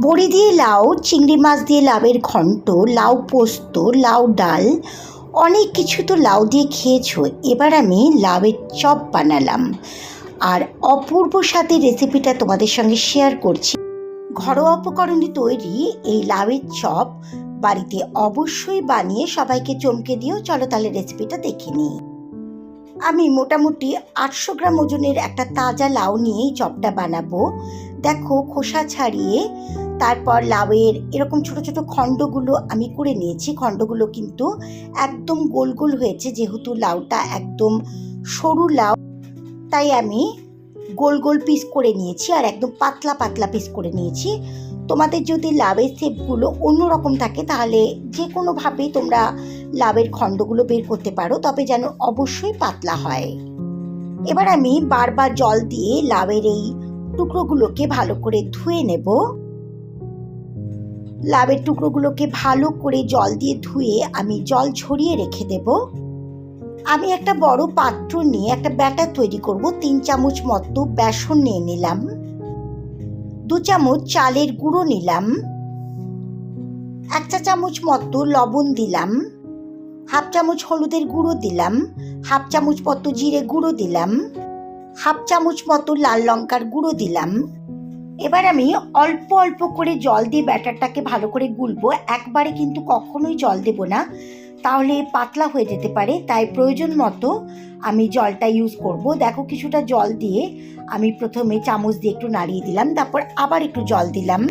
বড়ি দিয়ে লাউ, চিংড়ি মাছ দিয়ে লাউয়ের ঘন্ট, লাউ পোস্ত, লাউ ডাল, অনেক কিছু তো লাউ দিয়ে খেয়েছো। এবার আমি লাউয়ের চপ বানালাম আর অপূর্ব স্বাদের রেসিপিটা তোমাদের সঙ্গে শেয়ার করছি। ঘরোয়া উপকরণে তৈরি এই লাউয়ের চপ বাড়িতে অবশ্যই বানিয়ে সবাইকে চমকে দিও। চলো তাহলে রেসিপিটা দেখে নিই। আমি মোটামুটি 800 গ্রাম ওজনের একটা তাজা লাউ নিয়ে এই চপটা বানাবো। দেখো, খোসা ছাড়িয়ে তারপর লাউয়ের এরকম ছোট ছোট খণ্ডগুলো আমি করে নিয়েছি। খণ্ডগুলো কিন্তু একদম গোল গোল হয়েছে, যেহেতু লাউটা একদম সরু লাউ তাই আমি গোল গোল পিস করে নিয়েছি আর একদম পাতলা পাতলা পিস করে নিয়েছি। তোমাদের যদি লাউয়ের শেপগুলো অন্যরকম থাকে তাহলে যে কোনোভাবেই তোমরা লাউয়ের খণ্ডগুলো বের করতে পারো, তবে যেন অবশ্যই পাতলা হয়। এবার আমি বারবার জল দিয়ে লাউয়ের এই টুকরোগুলোকে ভালো করে ধুয়ে নেব। লাউয়ের টুকরোগুলোকে ভালো করে জল দিয়ে ধুয়ে আমি জল ঝরিয়ে রেখে দেব। আমি একটা বড় পাত্র নিয়ে একটা ব্যাটার তৈরি করব। 3 চামচ মতো বেসন নিয়ে নিলাম, 2 চামচ চালের গুঁড়ো নিলাম, 1 চা চামচ মতো লবণ দিলাম, 1/2 চামচ হলুদের গুঁড়ো দিলাম, 1/2 চামচ মতো জিরে গুঁড়ো দিলাম, 1/2 চামচ মতো লাল লঙ্কার গুঁড়ো দিলাম। এবার আমি অল্প অল্প করে জল দিয়ে ব্যাটারটাকে ভালো করে গুলবো। একবারে কিন্তু কখনোই জল দেব না, তাহলে পাতলা হয়ে যেতে পারে, তাই প্রয়োজন মতো আমি জলটা ইউজ করব। দেখো, কিছুটা জল দিয়ে আমি প্রথমে চামচ দিয়ে একটু নাড়িয়ে দিলাম, তারপর আবার একটু জল দিলাম।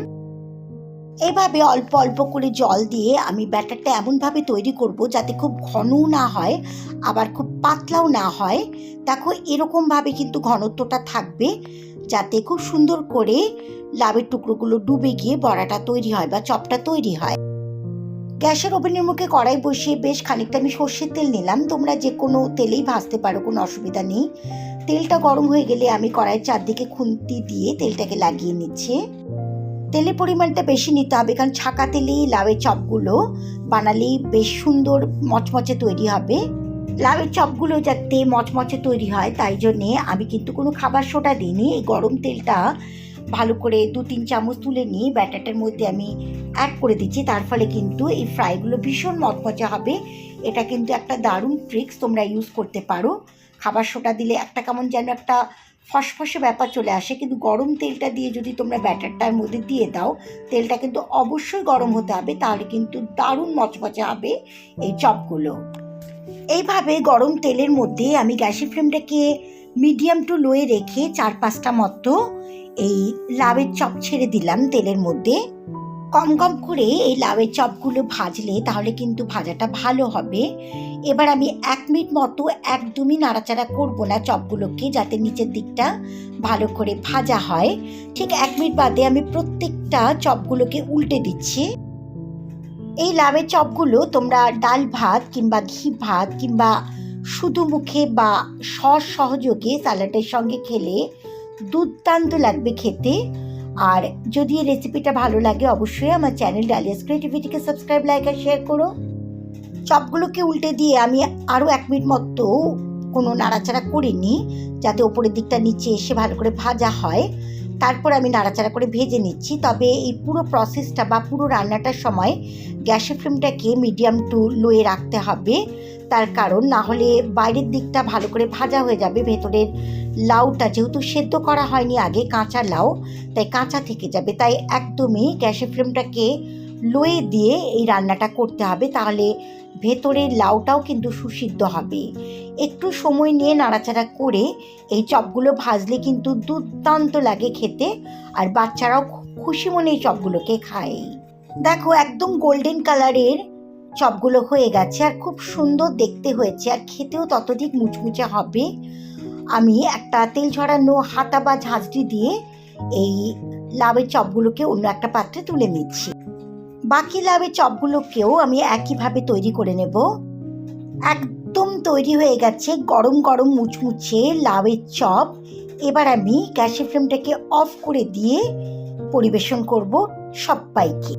এভাবে অল্প অল্প করে জল দিয়ে আমি ব্যাটারটা এমনভাবে তৈরি করব যাতে খুব ঘনও না হয় আবার খুব পাতলাও না হয়। দেখো, এরকমভাবে কিন্তু ঘনত্বটা থাকবে যাতে খুব সুন্দর করে লাউয়ের টুকরোগুলো ডুবে গিয়ে বড়াটা তৈরি হয় বা চপটা তৈরি হয়। গ্যাসের ওভেনের মুখে কড়াই বসিয়ে বেশ খানিকটা আমি সর্ষের তেল নিলাম। তোমরা যে কোনো তেলেই ভাজতে পারো, কোনো অসুবিধা নেই। তেলটা গরম হয়ে গেলে আমি কড়াইয়ের চারদিকে খুন্তি দিয়ে তেলটাকে লাগিয়ে নিচ্ছি। তেলের পরিমাণটা বেশি নিতে হবে, কারণ ছাকা তেলেই লাউয়ের চপগুলো বানালেই বেশ সুন্দর মচমচে তৈরি হবে। লাউয়ের চপগুলো যাতে মচমচে তৈরি হয় তাই জন্যে আমি কিন্তু কোনো খাবার সোডা দিইনি। এই গরম তেলটা ভালো করে 2-3 চামচ তুলে নিয়ে ব্যাটারটার মধ্যে আমি অ্যাড করে দিচ্ছি। তার ফলে কিন্তু এই ফ্রাইগুলো ভীষণ মচমচে হবে। এটা কিন্তু একটা দারুণ ট্রিক্স, তোমরা ইউজ করতে পারো। খাবার সোডা দিলে একটা কেমন যেন একটা ফসফসে ব্যাপার চলে আসে, কিন্তু গরম তেলটা দিয়ে যদি তোমরা ব্যাটারটার মধ্যে দিয়ে দাও, তেলটা কিন্তু অবশ্যই গরম হতে হবে, তাহলে কিন্তু দারুণ মচমচে হবে এই চপগুলো। এইভাবে গরম তেলের মধ্যে আমি গ্যাসের ফ্লেমটাকে মিডিয়াম টু লোয়ে রেখে 4-5টা মতো এই লাউয়ের চপ ছেড়ে দিলাম তেলের মধ্যে। কম কম করে এই লাউয়ের চপগুলো ভাজলে তাহলে কিন্তু ভাজাটা ভালো হবে। এবার আমি 1 মিনিট মতো একদমই নাড়াচাড়া করব না চপগুলোকে, যাতে নিচের দিকটা ভালো করে ভাজা হয়। ঠিক 1 মিনিট বাদে আমি প্রত্যেকটা চপগুলোকে উল্টে দিচ্ছি। এই লাউয়ের চপগুলো তোমরা ডাল ভাত কিংবা ঘি ভাত কিংবা শুধু মুখে বা সস সহযোগে স্যালাডের সঙ্গে খেলে দুর্দান্ত লাগবে খেতে। আর যদি এই রেসিপিটা ভালো লাগে অবশ্যই আমার চ্যানেল ডালিয়াস ক্রিয়েটিভিটিকে সাবস্ক্রাইব, লাইক আর শেয়ার করো। চপগুলোকে উল্টে দিয়ে আমি আরও 1 মিনিট মতো কোনো নাড়াচাড়া করিনি, যাতে ওপরের দিকটা নিচে এসে ভালো করে ভাজা হয়। তারপর আমি নাড়াচাড়া করে ভেজে নিচ্ছি। তবে এই পুরো প্রসেসটা বা পুরো রান্নাটার সময় গ্যাসের ফ্লেমটাকে মিডিয়াম টু লোয়ে রাখতে হবে। তার কারণ না হলে বাইরের দিকটা ভালো করে ভাজা হয়ে যাবে, ভেতরের লাউটা যেহেতু সেদ্ধ করা হয়নি আগে, কাঁচা লাউ, তাই কাঁচা থেকে যাবে। তাই একদমই গ্যাসের ফ্লেমটাকে লোয়ে দিয়ে এই রান্নাটা করতে হবে, তাহলে ভেতরের লাউটাও কিন্তু সুসিদ্ধ হবে। একটু সময় নিয়ে নাড়াচাড়া করে এই চপগুলো ভাজলে কিন্তু দুর্দান্ত লাগে খেতে, আর বাচ্চারাও খুশি মনে এই চপগুলোকে খায়। দেখো, একদম গোল্ডেন কালারের চপগুলো হয়ে গেছে আর খুব সুন্দর দেখতে হয়েছে, আর খেতেও ততোধিক মুচমুচে হবে। আমি একটা তেল ঝরানো হাতা বা ঝাঁঝরি দিয়ে এই লাউয়ের চপগুলোকে অন্য একটা পাত্রে তুলে নিচ্ছি। বাকি লাউয়ের চপগুলোকেও আমি একইভাবে তৈরি করে নেব। একদম তৈরি হয়ে গেছে গরম গরম মুচমুচে লাউয়ের চপ। এবার আমি গ্যাসের ফ্লেমটাকে অফ করে দিয়ে পরিবেশন করব সবাইকে।